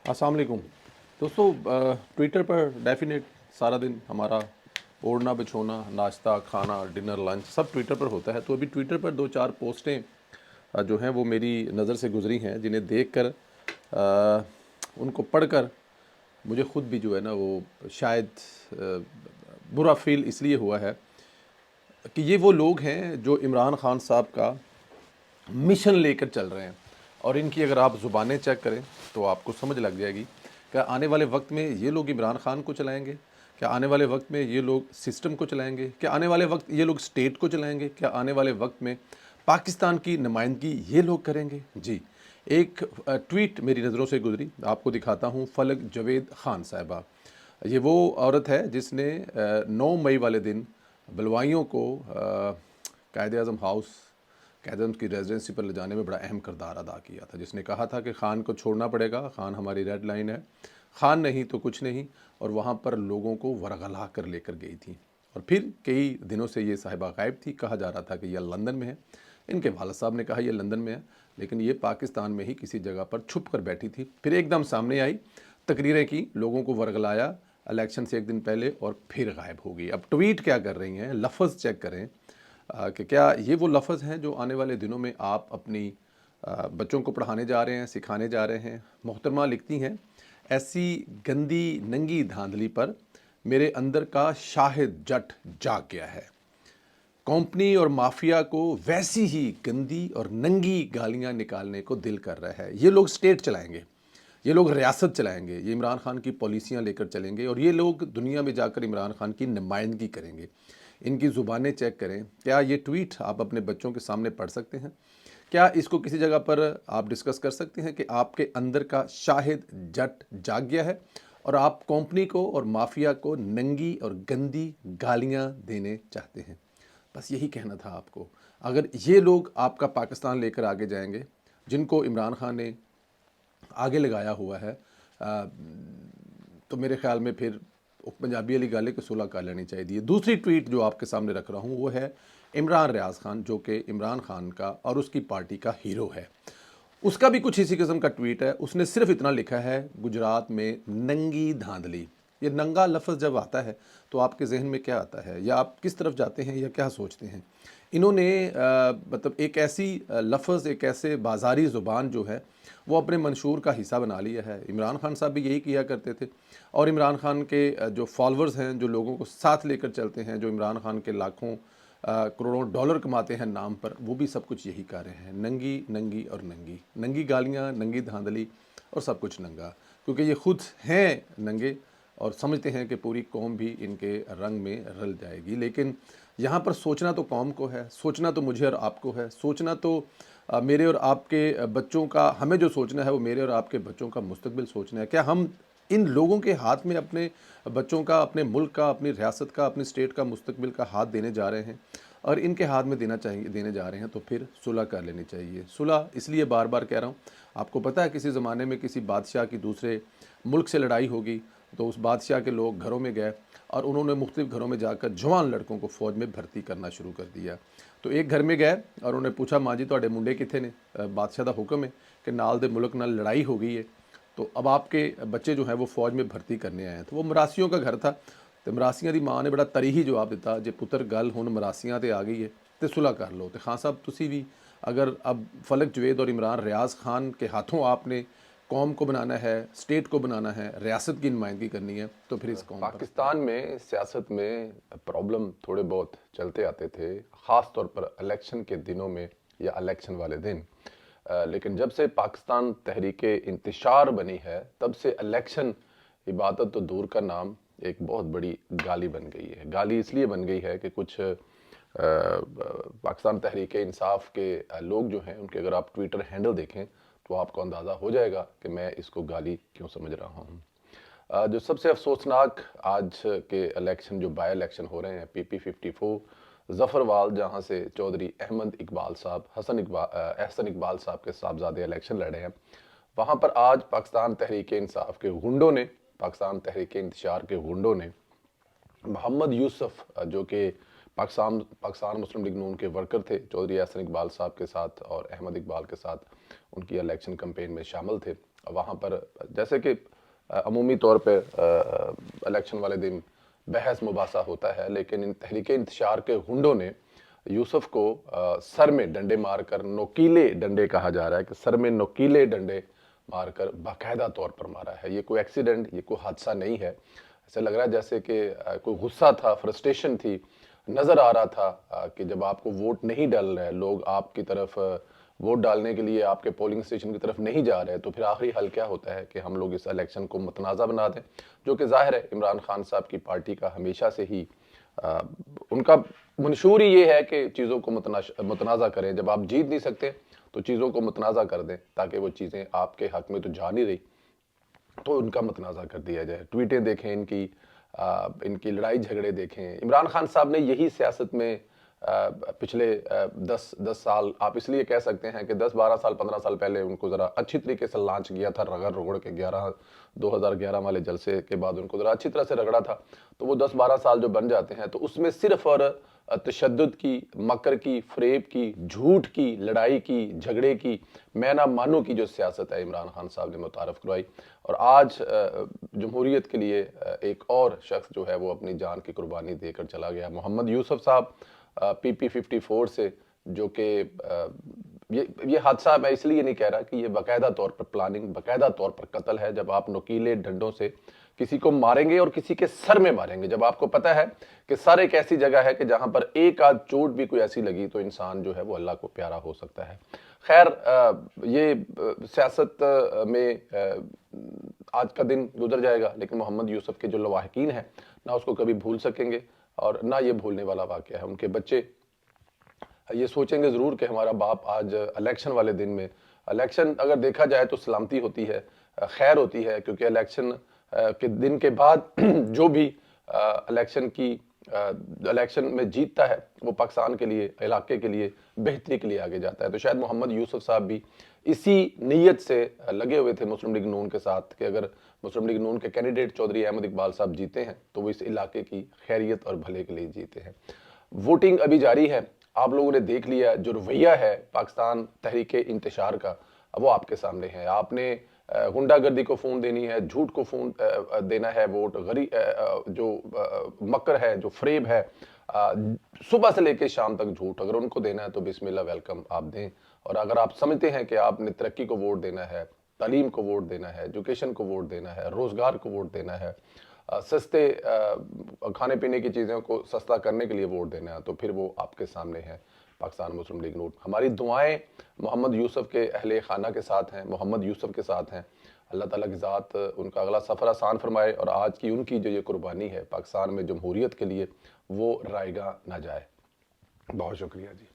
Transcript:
अस्सलाम वालेकुम दोस्तों। ट्विटर पर डेफिनेट सारा दिन हमारा ओढ़ना बिछोना, नाश्ता खाना, डिनर लंच सब ट्विटर पर होता है। तो अभी ट्विटर पर दो चार पोस्टें जो हैं वो मेरी नज़र से गुजरी हैं, जिन्हें देखकर उनको पढ़कर मुझे ख़ुद भी जो है ना वो शायद बुरा फील इसलिए हुआ है कि ये वो लोग हैं जो इमरान खान साहब का मिशन लेकर चल रहे हैं। और इनकी अगर आप ज़ुबानें चेक करें तो आपको समझ लग जाएगी कि आने वाले वक्त में ये लोग इमरान खान को चलाएंगे, क्या आने वाले वक्त में ये लोग सिस्टम को चलाएंगे, क्या आने वाले वक्त ये लोग स्टेट को चलाएंगे, क्या आने वाले वक्त में पाकिस्तान की नुमाइंदगी ये लोग करेंगे। जी, एक ट्वीट मेरी नज़रों से गुजरी, आपको दिखाता हूँ। फलक जवेद खान साहिबा, ये वो औरत है जिसने 9 मई वाले दिन बलवाइयों को कायद आज़म हाउस, कायद आज़म की रेजिडेंसी पर ले जाने में बड़ा अहम किरदार अदा किया था। जिसने कहा था कि ख़ान को छोड़ना पड़ेगा, ख़ान हमारी रेड लाइन है, ख़ान नहीं तो कुछ नहीं। और वहाँ पर लोगों को वरगला कर लेकर गई थी। और फिर कई दिनों से ये साहिबा गायब थी। कहा जा रहा था कि यह लंदन में है, इनके वालिद साहब ने कहा यह लंदन में है, लेकिन ये पाकिस्तान में ही किसी जगह पर छुप कर बैठी थी। फिर एकदम सामने आई, तकरीरें की, लोगों को वरगलाया इलेक्शन से एक दिन पहले, और फिर गायब हो गई। अब ट्वीट क्या कर रही हैं, लफ्ज़ चेक करें कि क्या ये वो लफ्ज़ हैं जो आने वाले दिनों में आप अपनी बच्चों को पढ़ाने जा रहे हैं, सिखाने जा रहे हैं। मोहतरमा लिखती हैं, ऐसी गंदी नंगी धांधली पर मेरे अंदर का शाहिद जट जाग गया है। कंपनी और माफिया को वैसी ही गंदी और नंगी गालियां निकालने को दिल कर रहा है। ये लोग स्टेट चलाएंगे, ये लोग रियासत चलाएंगे, ये इमरान खान की पॉलिसियां लेकर चलेंगे, और ये लोग दुनिया में जाकर इमरान खान की नुमाइंदगी करेंगे। इनकी ज़ुबानें चेक करें। क्या ये ट्वीट आप अपने बच्चों के सामने पढ़ सकते हैं? क्या इसको किसी जगह पर आप डिस्कस कर सकते हैं कि आपके अंदर का शाहिद जट जाग गया है और आप कंपनी को और माफिया को नंगी और गंदी गालियां देने चाहते हैं? बस यही कहना था आपको। अगर ये लोग आपका पाकिस्तान लेकर आगे जाएंगे, जिनको इमरान खान ने आगे लगाया हुआ है, तो मेरे ख़्याल में फिर पंजाबी वाली गाले को सुलह कर लेनी चाहिए। दूसरी ट्वीट जो आपके सामने रख रहा हूँ वो है इमरान रियाज खान, जो कि इमरान खान का और उसकी पार्टी का हीरो है। उसका भी कुछ इसी किस्म का ट्वीट है। उसने सिर्फ इतना लिखा है, गुजरात में नंगी धांधली। ये नंगा लफ्ज़ जब आता है तो आपके जहन में क्या आता है, या आप किस तरफ जाते हैं, या क्या सोचते हैं? इन्होंने मतलब एक ऐसी लफ्ज़, एक ऐसे बाज़ारी ज़ुबान जो है वो अपने मंशूर का हिस्सा बना लिया है। इमरान खान साहब भी यही किया करते थे, और इमरान खान के जो फॉलोअर्स हैं, जो लोगों को साथ लेकर चलते हैं, जो इमरान खान के लाखों करोड़ों डॉलर कमाते हैं नाम पर, वो भी सब कुछ यही कर रहे हैं। नंगी नंगी और नंगी, नंगी गालियाँ, नंगी धांधली और सब कुछ नंगा, क्योंकि ये खुद हैं नंगे और समझते हैं कि पूरी कौम भी इनके रंग में रल जाएगी। लेकिन यहाँ पर सोचना तो कौम को है, सोचना तो मुझे और आपको है, सोचना तो मेरे और आपके बच्चों का, हमें जो सोचना है वो मेरे और आपके बच्चों का मुस्तकबिल सोचना है। क्या हम इन लोगों के हाथ में अपने बच्चों का, अपने मुल्क का, अपनी रियासत का, अपनी स्टेट का मुस्तकबिल का हाथ देने जा रहे हैं? और इनके हाथ में देने जा रहे हैं तो फिर सुलह कर लेनी चाहिए। सुलह इसलिए बार बार कह रहा हूँ, आपको पता है किसी ज़माने में किसी बादशाह की दूसरे मुल्क से लड़ाई होगी तो उस बादशाह के लोग घरों में गए और उन्होंने मुख्तलिफ घरों में जाकर जवान लड़कों को फ़ौज में भर्ती करना शुरू कर दिया। तो एक घर में गए और उन्होंने पूछा, माँ जी तुहाडे मुंडे कित्थे ने? बादशाह का हुक्म है कि नाल दे मुल्क नाल लड़ाई हो गई है, तो अब आपके बच्चे जो हैं वो फ़ौज में भर्ती करने आए हैं। तो वो मरासियों का घर था, तो मरासियां दी माँ ने बड़ा तरी ही जवाब दिता, जे पुत्र गल हुण मरासियां ते आ गई है तो सुलह कर लो। तो खान साहब तुसी भी अगर अब फलक जवेद और इमरान रियाज खान के हाथों आपने कौम को बनाना है, स्टेट को बनाना है, रियासत की नुमाइंदगी करनी है, तो फिर इस कौम पर पाकिस्तान में सियासत में प्रॉब्लम थोड़े बहुत चलते आते थे, ख़ास तौर पर इलेक्शन के दिनों में या इलेक्शन वाले दिन। लेकिन जब से पाकिस्तान तहरीक इंतशार बनी है, तब से इलेक्शन इबादत तो दूर का नाम एक बहुत बड़ी गाली बन गई है। गाली इसलिए बन गई है कि कुछ पाकिस्तान तहरीक इंसाफ के लोग जो हैं, उनके अगर आप ट्विटर हैंडल देखें तो आपको अंदाज़ा हो जाएगा कि मैं इसको गाली क्यों समझ रहा हूँ। जो सबसे अफसोसनाक आज के इलेक्शन, जो बाय इलेक्शन हो रहे हैं, PP 54 ज़फ़रवाल, जहाँ से चौधरी अहमद इकबाल साहब, एहसन इकबाल साहब के साहबजादे इलेक्शन लड़े हैं, वहाँ पर आज पाकिस्तान तहरीक इंसाफ के गुंडों ने, पाकिस्तान तहरीक इंतशार के गुंडों ने मोहम्मद यूसुफ, जो कि पाकिस्तान मुस्लिम लीग नून के वर्कर थे, चौधरी एहसन इकबाल साहब के साथ और अहमद इकबाल के साथ उनकी इलेक्शन कैंपेन में शामिल थे, وہاں پر جیسے کہ عمومی طور پہ الیکشن والے دن بحث مباحثہ ہوتا ہے، لیکن ان تحریک انتشار کے غنڈوں نے یوسف کو سر میں ڈنڈے مار کر، نوکیلے ڈنڈے کہا جا رہا ہے کہ سر میں نوکیلے ڈنڈے مار کر باقاعدہ طور پر مارا ہے۔ یہ کوئی ایکسیڈنٹ، یہ کوئی حادثہ نہیں ہے۔ ایسا لگ رہا ہے جیسے کہ کوئی غصہ تھا، فرسٹریشن تھی، نظر آ رہا تھا کہ جب آپ کو ووٹ نہیں ڈال رہے، لوگ آپ کی طرف ووٹ ڈالنے کے لیے آپ کے پولنگ اسٹیشن کی طرف نہیں جا رہے، تو پھر آخری حل کیا ہوتا ہے کہ ہم لوگ اس الیکشن کو متنازع بنا دیں، جو کہ ظاہر ہے عمران خان صاحب کی پارٹی کا ہمیشہ سے ہی ان کا منشور ہی یہ ہے کہ چیزوں کو متنازع کریں۔ جب آپ جیت نہیں سکتے تو چیزوں کو متنازع کر دیں، تاکہ وہ چیزیں آپ کے حق میں تو جا نہیں رہی تو ان کا متنازع کر دیا جائے۔ ٹویٹیں دیکھیں ان کی لڑائی جھگڑے دیکھیں۔ عمران خان صاحب نے یہی سیاست میں پچھلے 10 سال، آپ اس لیے کہہ سکتے ہیں کہ 10 12 سال 15 سال پہلے ان کو ذرا اچھی طریقے سے لانچ کیا تھا، رگڑ رگڑ کے 2011 والے جلسے کے بعد ان کو ذرا اچھی طرح سے رگڑا تھا، تو وہ 10 12 سال جو بن جاتے ہیں تو اس میں صرف اور تشدد کی، مکر کی، فریب کی، جھوٹ کی، لڑائی کی، جھگڑے کی، میں نہ مانو کی جو سیاست ہے عمران خان صاحب نے متعارف کروائی، اور آج جمہوریت کے لیے ایک اور شخص جو ہے وہ اپنی جان کی قربانی دے کر چلا گیا، محمد یوسف صاحب PP54 سے، جو کہ یہ حادثہ میں اس لیے نہیں کہہ رہا کہ یہ باقاعدہ طور پر پلاننگ، باقاعدہ طور پر قتل ہے، جب آپ نوکیلے ڈنڈوں سے کسی کو ماریں گے اور کسی کے سر میں ماریں گے، جب آپ کو پتہ ہے کہ سر ایک ایسی جگہ ہے کہ جہاں پر ایک آدھ چوٹ بھی کوئی ایسی لگی تو انسان جو ہے وہ اللہ کو پیارا ہو سکتا ہے۔ خیر، یہ سیاست میں آج کا دن گزر جائے گا، لیکن محمد یوسف کے جو لواحقین ہیں نہ اس کو کبھی بھول سکیں گے، اور نہ یہ بھولنے والا واقعہ ہے۔ ان کے بچے یہ سوچیں گے ضرور کہ ہمارا باپ آج الیکشن والے دن میں، الیکشن اگر دیکھا جائے تو سلامتی ہوتی ہے، خیر ہوتی ہے، کیونکہ الیکشن کے دن کے بعد جو بھی الیکشن میں جیتتا ہے وہ پاکستان کے لیے، علاقے کے لیے بہتری کے لیے آگے جاتا ہے۔ تو شاید محمد یوسف صاحب بھی اسی نیت سے لگے ہوئے تھے مسلم لیگ نون کے ساتھ کہ اگر مسلم لیگ نون کے کینڈیڈیٹ چودھری احمد اقبال صاحب جیتے ہیں تو وہ اس علاقے کی خیریت اور بھلے کے لیے جیتے ہیں۔ ووٹنگ ابھی جاری ہے، آپ لوگوں نے دیکھ لیا جو رویہ ہے پاکستان تحریک انتشار کا، وہ آپ کے سامنے ہے۔ آپ نے غنڈہ گردی کو فون دینی ہے، جھوٹ کو فون دینا ہے، ووٹ جو مکر ہے، جو فریب ہے، صبح سے لے کے شام تک جھوٹ، اگر ان کو دینا ہے تو بسم اللہ ویلکم آپ دیں، اور اگر آپ سمجھتے ہیں کہ آپ نے ترقی کو ووٹ دینا ہے، تعلیم کو ووٹ دینا ہے، ایجوکیشن کو ووٹ دینا ہے، روزگار کو ووٹ دینا ہے، سستے کھانے پینے کی چیزوں کو سستا کرنے کے لیے ووٹ دینا ہے، تو پھر وہ آپ کے سامنے ہے پاکستان مسلم لیگ نون۔ ہماری دعائیں محمد یوسف کے اہل خانہ کے ساتھ ہیں، محمد یوسف کے ساتھ ہیں۔ اللہ تعالیٰ کی ذات ان کا اگلا سفر آسان فرمائے، اور آج کی ان کی جو یہ قربانی ہے پاکستان میں جمہوریت کے لیے وہ رائیگاں نہ جائے۔ بہت شکریہ جی۔